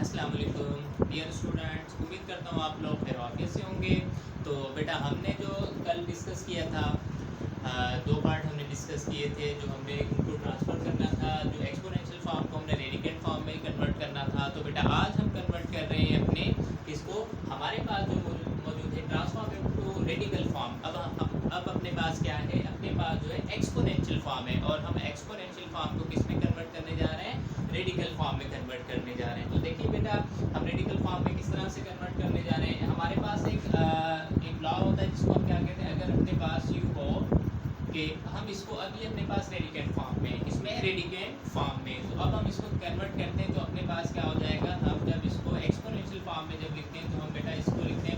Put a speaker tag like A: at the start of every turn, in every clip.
A: अस्सलाम वालेकुम dear students, उम्मीद करता हूँ आप लोग खैरियत से होंगे। तो बेटा हमने जो कल डिस्कस किया था, दो पार्ट हमने डिस्कस किए थे। जो हमने इनको ट्रांसफ़र करना था, जो एक्सपोनेंशियल फॉर्म को हमने रेडिकेंट फॉर्म में कन्वर्ट करना था। तो बेटा आज हम कन्वर्ट कर रहे हैं अपने इसको, हमारे पास जो मौजूद है ट्रांसफॉर्म टू रेडिकल फॉर्म। अब अपने पास क्या है, अपने पास जो है एक्सपोनेंशियल फॉर्म है, और हम एक्सपोनेंशियल फॉर्म को किस में कन्वर्ट करने जा रहे हैं, रेडिकल फॉर्म में कन्वर्ट करने जा रहे हैं। तो देखिए बेटा, हम रेडिकल फॉर्म में किस तरह से कन्वर्ट करने जा रहे हैं। हमारे पास एक लॉ होता है जिसको हम क्या कहते हैं, अगर अपने पास यू हो कि हम इसको अभी अपने पास रेडिकेंट फॉर्म में, इसमें रेडिकेंट फॉर्म में, तो अब हम इसको कन्वर्ट करते हैं तो अपने पास क्या हो जाएगा, हम जब इसको एक्सपोनेंशियल फॉर्म में जब लिखते हैं तो हम बेटा इसको लिखते हैं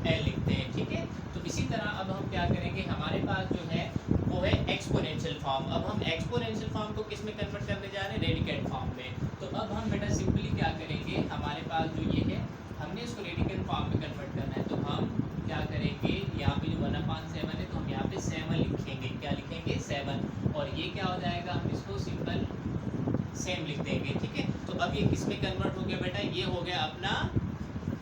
A: 1/L लिखते हैं, ठीक है। तो इसी तरह अब हम क्या करेंगे, हमारे पास जो है वो है एक्सपोनेंशियल फॉर्म। अब हम एक्सपोनेंशियल फॉर्म को किस में कन्वर्ट करने जा रहे हैं, रेडिकेंट फॉर्म में। तो अब हम बेटा सिंपली क्या करेंगे, हमारे पास जो ये है हमने इसको रेडिकेंट फॉर्म में कन्वर्ट करना है, तो हम क्या करेंगे, यहाँ पे जो 1/7 है तो हम यहाँ पे 7 लिखेंगे। क्या लिखेंगे, 7। और ये क्या हो जाएगा, हम इसको सिंपल सेम लिख देंगे, ठीक है। तो अब ये किस में कन्वर्ट हो गया बेटा, ये हो गया अपना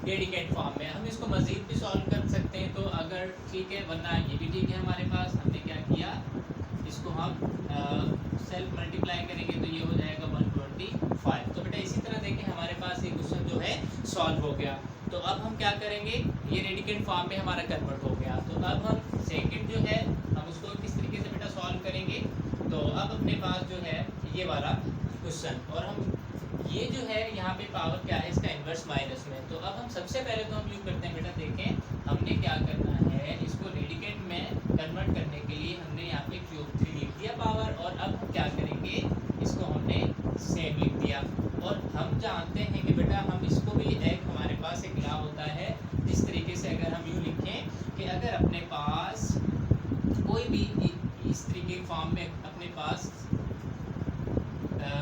A: रेडिकेंट फॉर्म में। हम इसको मज़ीद भी सॉल्व कर सकते हैं, तो अगर ठीक है, वरना ये भी ठीक है। हमारे पास हमने क्या किया, इसको हम सेल्फ मल्टीप्लाई करेंगे तो ये हो जाएगा 125। तो बेटा इसी तरह देखें, हमारे पास ये क्वेश्चन जो है सॉल्व हो गया। तो अब हम क्या करेंगे, ये रेडिकेंट फॉर्म में हमारा कन्वर्ट हो गया। तो अब हम सेकंड जो है हम उसको किस तरीके से बेटा सॉल्व करेंगे। तो अब अपने पास जो है ये वाला क्वेश्चन, और हम ये जो है यहाँ पे पावर क्या है, इसका इन्वर्स माइनस में। तो अब हम सबसे पहले तो हम यूँ करते हैं बेटा, देखें हमने क्या करना है, इसको रेडिकेंट में कन्वर्ट करने के लिए हमने यहाँ पे क्यूब 3 लिख दिया पावर, और अब हम क्या करेंगे, इसको हमने सेम लिख दिया। और हम जानते हैं कि बेटा हम इसको भी एक, हमारे पास एक लॉ होता है इस तरीके से, अगर हम यूँ लिखें कि अगर अपने पास कोई भी इस तरीके के फॉर्म में अपने पास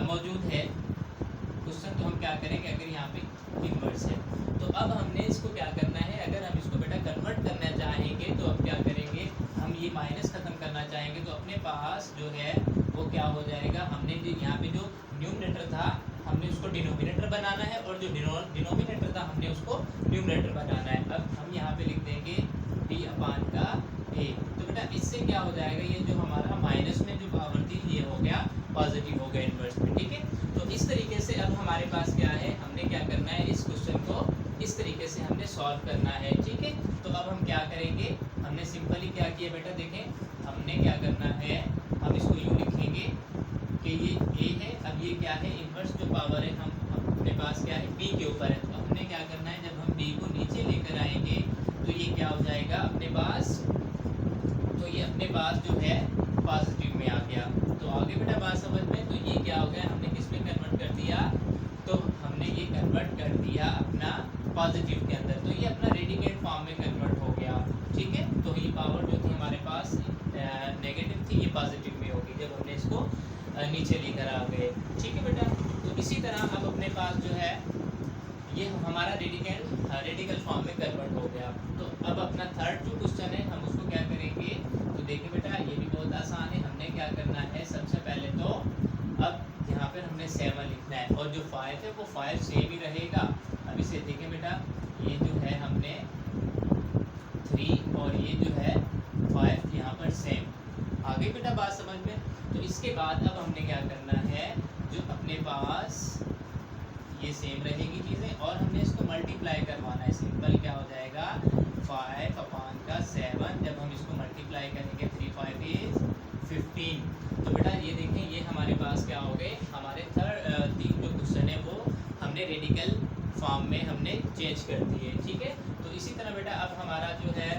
A: मौजूद है क्वेश्चन, तो हम क्या करेंगे, अगर यहाँ पे इन्वर्स है तो अब हमने इसको क्या करना है, अगर हम इसको बेटा कन्वर्ट करना चाहेंगे तो अब क्या करेंगे, हम ये माइनस ख़त्म करना चाहेंगे तो अपने पास जो है वो क्या हो जाएगा, हमने जो यहाँ पे जो न्यूमरेटर था हमने उसको डिनोमिनेटर बनाना है, और जो डिनोमिनेटर था हमने उसको न्यूमरेटर बनाना है। अब हम यहाँ पे लिख देंगे d/a। तो बेटा इससे क्या हो जाएगा, ये जो हमारा माइनस में जो पावर थी ये हो गया पॉजिटिव हो गया इन्वर्स में, ठीक है। तो इस तरीके से अब हमारे पास क्या है, हमने क्या करना है, इस क्वेश्चन को इस तरीके से हमने सॉल्व करना है, ठीक है। तो अब हम क्या करेंगे, हमने सिंपली क्या किया बेटा, देखें हमने क्या करना है, हम इसको यूँ लिखेंगे कि ये a है। अब ये क्या है, इन्वर्स जो पावर है हम अपने पास क्या है, b के ऊपर है। तो हमने क्या करना है, जब हम b को नीचे लेकर आएंगे तो ये क्या हो जाएगा अपने पास, तो ये अपने पास जो है पॉजिटिव में आ गया। तो आगे बेटा बात समझ में, तो ये क्या हो गया, हमने किस में कन्वर्ट कर दिया, तो हमने ये कन्वर्ट कर दिया अपना पॉजिटिव के अंदर, तो ये अपना रेडिकेंट फॉर्म में कन्वर्ट हो गया, ठीक है। तो ये पावर जो थी हमारे पास नेगेटिव थी, ये पॉजिटिव में होगी जब हमने इसको नीचे लेकर आ गए, ठीक है बेटा। तो इसी तरह अब अपने पास जो है ये हमारा रेडिकल फॉर्म में कन्वर्ट हो गया। तो अब अपना थर्ड जो क्वेश्चन है हम उसको क्या करेंगे, तो देखिए बेटा ये भी बहुत आसान है। हमने क्या करना है, सबसे पहले तो अब यहाँ पर हमने 7 लिखना है, और जो 5 है वो 5 सेम ही रहेगा। अब इसे देखें बेटा, ये जो है हमने 3 और ये जो है 5 यहाँ पर सेम। आगे बेटा बात समझ में। तो इसके बाद अब हमने क्या करना है, जो अपने पास ये सेम रहेगी चीज़ें, और हमने इसको मल्टीप्लाई करवाना है। सिंपल क्या हो जाएगा, 5/7। जब हम इसको मल्टीप्लाई करेंगे 3 5 इज 15। तो बेटा ये देखें, ये हमारे पास क्या हो गए, हमारे तीन जो क्वेश्चन है वो हमने रेडिकल फॉर्म में हमने चेंज कर दिए, ठीक है। तो इसी तरह बेटा अब हमारा जो है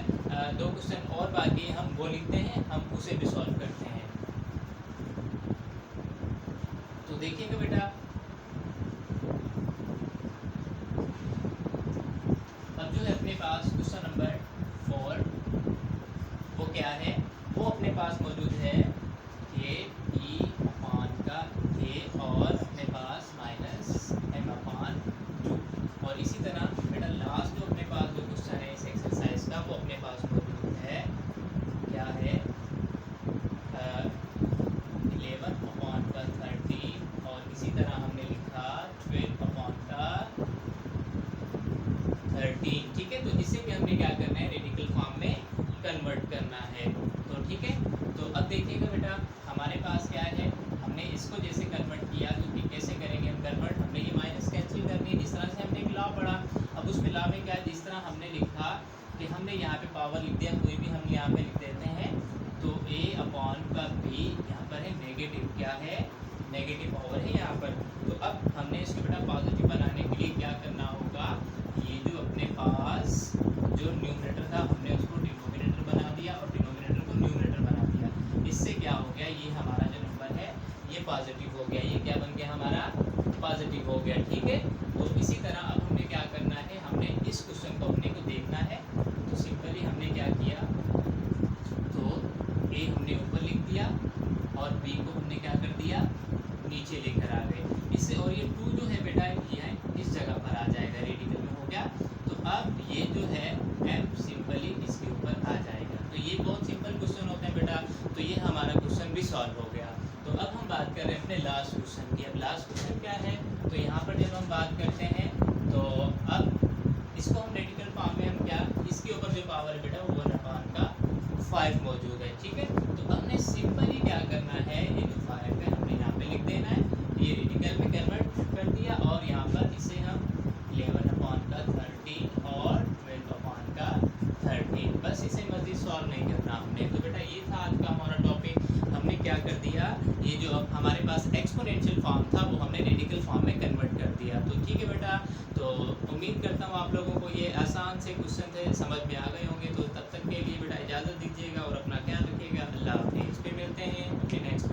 A: 2 क्वेश्चन और बाकी, हम वो लिखते हैं, हम उसे भी सॉल्व करते हैं। तो देखिएगा बेटा, अब जो है अपने पास क्वेश्चन नंबर 4 वो क्या है, वो अपने पास मौजूद है a e/a और अपने पास -m/2। और इसी तरह बेटा लास्ट जो अपने पास जो क्वेश्चन है इस एक्सरसाइज का, वो अपने पास मौजूद है, क्या है 11/13, और इसी तरह हमने लिखा 12/13। इसको जैसे कन्वर्ट किया तो कि कैसे करेंगे हम कन्वर्ट, हमने ये माइनस कैंसिल करनी है, जिस तरह से हमने एक लॉ पढ़ा। अब उस लॉ में क्या है, जिस तरह हमने लिखा कि हमने यहाँ पे पावर लिख दिया, कोई भी हम यहाँ पे लिख देते हैं तो a अपॉन का b यहाँ पर है नेगेटिव, क्या है नेगेटिव पावर है यहाँ पर। तो अब हमने इसको बेटा पॉजिटिव बनाने के लिए क्या करना होगा, ये जो अपने पास जो न्यूमरेटर था हमने उसको डिनोमिनेटर बना दिया और डिनोमिनेटर को न्यूमरेटर बना दिया। इससे क्या हो गया, ये हमारा जो नंबर है ये पॉजिटिव हो गया, ये क्या बन गया हमारा पॉजिटिव हो गया, ठीक है। तो इसी तरह अब हमने क्या करना है, हमने इस क्वेश्चन को अपने को देखना है। तो सिंपली हमने क्या किया, तो ए हमने ऊपर लिख दिया और बी को हमने क्या कर दिया नीचे लेकर आ गए इससे, और ये 2 जो है बेटा ये है इस जगह पर आ जाएगा, रेडिकल में हो गया। तो अब ये जो है m सिंपली इसके ऊपर आ जाएगा। तो ये बहुत सिंपल क्वेश्चन होते हैं बेटा, तो ये हमारा क्वेश्चन भी सॉल्व हो गया। तो अब हम बात कर रहे हैं अपने लास्ट क्वेश्चन की। अब लास्ट क्वेश्चन क्या है, तो यहाँ पर जब हम बात करते हैं तो अब इसको हम रेडिकल फॉर्म में हम क्या, इसके ऊपर जो पावर है बेटा वो 1/5 मौजूद है, ठीक है। तो हमने सिंपली क्या करना है, ये जो 5 है हमने यहाँ पे लिख देना है, ये रेडिकल में कन्वर्ट कर दिया और यहाँ पर इसे हम 11/30 और 12/30, बस इसे मज़ीद सॉल्व नहीं करना हमने। तो बेटा ये था आज का हमारा टॉपिक। हमने क्या कर दिया, ये जो अब हमारे पास एक्सपोनेंशियल फॉर्म था वो हमने रेडिकल फॉर्म में कन्वर्ट कर दिया। तो ठीक है बेटा, तो उम्मीद करता हूँ आप लोगों को ये आसान से क्वेश्चन थे, समझ में आ गए होंगे। तो तब तक के लिए बेटा इजाज़त दीजिएगा और अपना ख्याल रखिएगा। अल्लाह हाफिज़, फिर मिलते हैं अपने नेक्स्ट